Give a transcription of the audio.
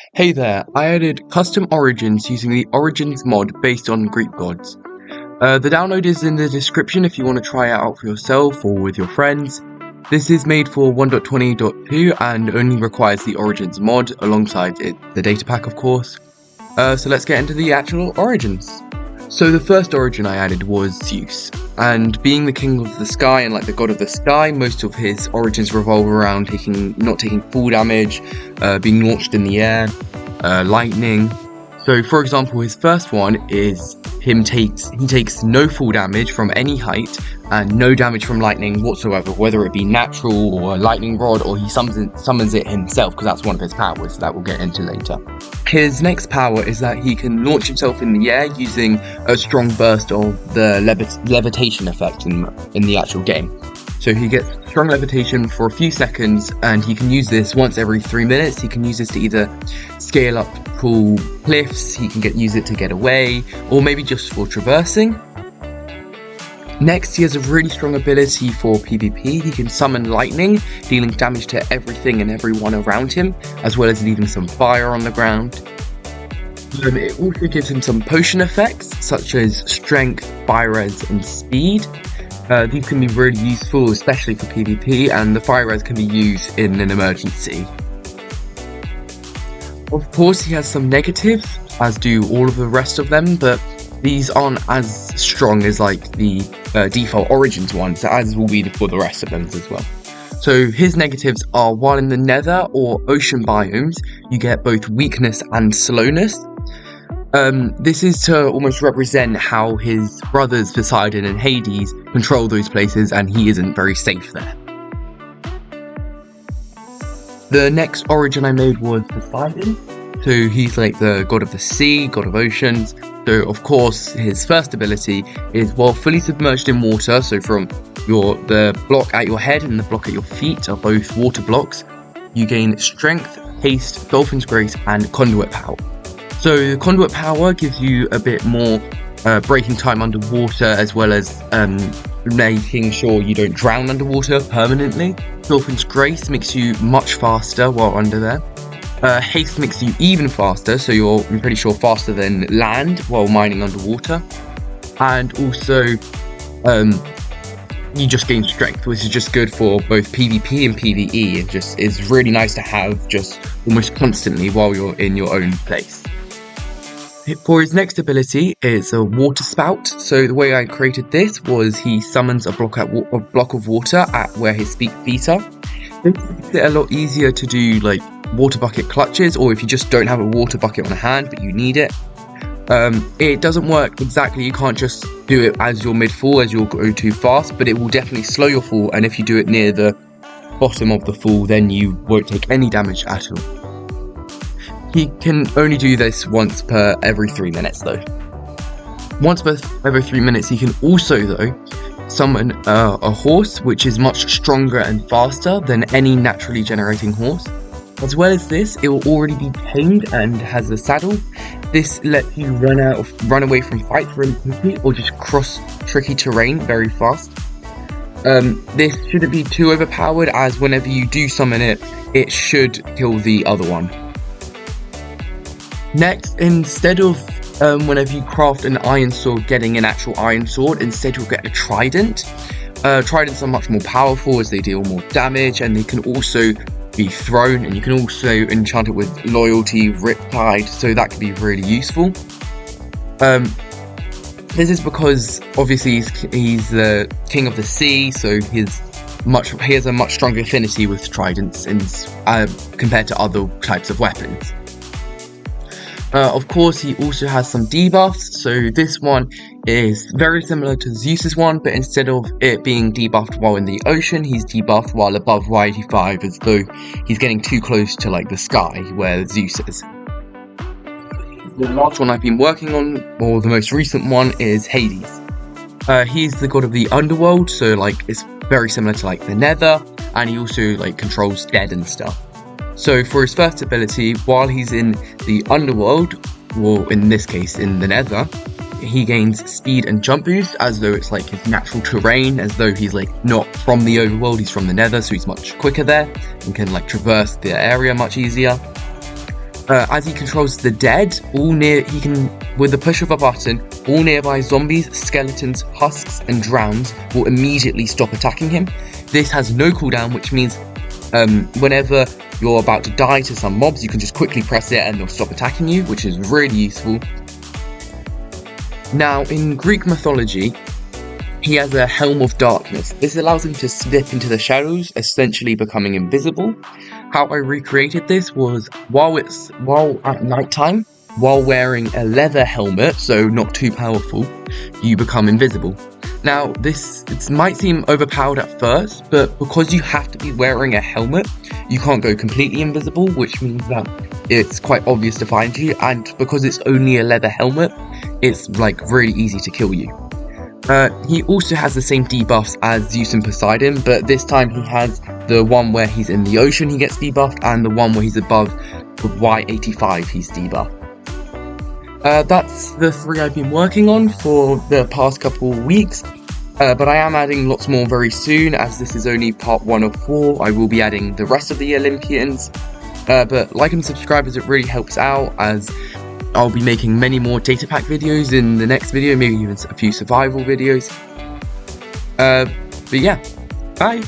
Hey there, I added custom origins using the origins mod based on Greek gods. The download is in the description if you want to try it out for yourself or with your friends. This is made for 1.20.2 and only requires the origins mod alongside the data pack, of course. So let's get into the actual origins. So the first origin I added was Zeus, and being the king of the sky and like the god of the sky, most of his origins revolve around not taking full damage, being launched in the air, lightning. So for example, his first one is he takes no full damage from any height and no damage from lightning whatsoever, whether it be natural or a lightning rod, or he summons it himself, because that's one of his powers that we'll get into later. His next power is that he can launch himself in the air using a strong burst of the levitation effect in the actual game. So he gets strong levitation for a few seconds, and he can use this once every 3 minutes. He can use this to either scale up cool cliffs, he can use it to get away, or maybe just for traversing. Next, he has a really strong ability for PvP. He can summon lightning, dealing damage to everything and everyone around him, as well as leaving some fire on the ground. It also gives him some potion effects, such as strength, fire res, and speed. These can be really useful, especially for PvP, and the fire res can be used in an emergency. Of course, he has some negatives, as do all of the rest of them, but these aren't as strong as like the default origins ones, as will be for the rest of them as well. So his negatives are, while in the nether or ocean biomes, you get both weakness and slowness. This is to almost represent how his brothers Poseidon and Hades control those places, and he isn't very safe there. The next origin I made was Poseidon. So he's like the god of the sea, god of oceans. So of course his first ability is, while fully submerged in water, so from the block at your head and the block at your feet are both water blocks, you gain strength, haste, dolphin's grace, and conduit power. So the conduit power gives you a bit more breaking time underwater, as well as making sure you don't drown underwater permanently. Dolphin's grace makes you much faster while under there. Haste makes you even faster, so I'm pretty sure faster than land while mining underwater. And also, you just gain strength, which is just good for both PvP and PvE. It just is really nice to have just almost constantly while you're in your own place. For his next ability, it's a water spout. So the way I created this was he summons a block of water at where his feet are. This makes it a lot easier to do like water bucket clutches, or if you just don't have a water bucket on hand but you need it. It doesn't work exactly, you can't just do it as you're mid-fall, as you'll go too fast, but it will definitely slow your fall, and if you do it near the bottom of the fall, then you won't take any damage at all. He can only do this once per every 3 minutes though. Once per every 3 minutes, he can also though summon a horse, which is much stronger and faster than any naturally generating horse. As well as this, it will already be tamed and has a saddle. This lets you run away from fights really quickly, or just cross tricky terrain very fast. This shouldn't be too overpowered, as whenever you do summon it, it should kill the other one. Next, instead of whenever you craft an iron sword getting an actual iron sword, instead you'll get a trident. Tridents are much more powerful as they deal more damage, and they can also be thrown, and you can also enchant it with loyalty, riptide, so that can be really useful. This is because obviously he's the king of the sea, so he has a much stronger affinity with tridents compared to other types of weapons. Of course, he also has some debuffs, so this one is very similar to Zeus's one, but instead of it being debuffed while in the ocean, he's debuffed while above Y85, as though he's getting too close to like the sky where Zeus is. The last one I've been working on, or the most recent one, is Hades. He's the god of the underworld, so like it's very similar to like the nether, and he also like controls dead and stuff. So for his first ability, while he's in the underworld, or in this case in the nether, he gains speed and jump boost, as though it's like his natural terrain, as though he's like not from the overworld, he's from the nether, so he's much quicker there and can like traverse the area much easier. as he controls the dead, he can, with the push of a button, all nearby zombies, skeletons, husks, and drowns will immediately stop attacking him. This has no cooldown, which means whenever you're about to die to some mobs, you can just quickly press it and they'll stop attacking you, which is really useful. Now, in Greek mythology, he has a Helm of Darkness. This allows him to slip into the shadows, essentially becoming invisible. How I recreated this was while at nighttime, while wearing a leather helmet, so not too powerful, you become invisible. Now, it might seem overpowered at first, but because you have to be wearing a helmet, you can't go completely invisible, which means that it's quite obvious to find you, and because it's only a leather helmet, it's like really easy to kill you. He also has the same debuffs as Zeus and Poseidon, but this time he has the one where he's in the ocean he gets debuffed, and the one where he's above with Y85 he's debuffed. That's the 3 I've been working on for the past couple weeks, but I am adding lots more very soon, as this is only part 1 of 4. I will be adding the rest of the Olympians, but like and subscribe as it really helps out, as I'll be making many more data pack videos in the next video, maybe even a few survival videos. But yeah, bye!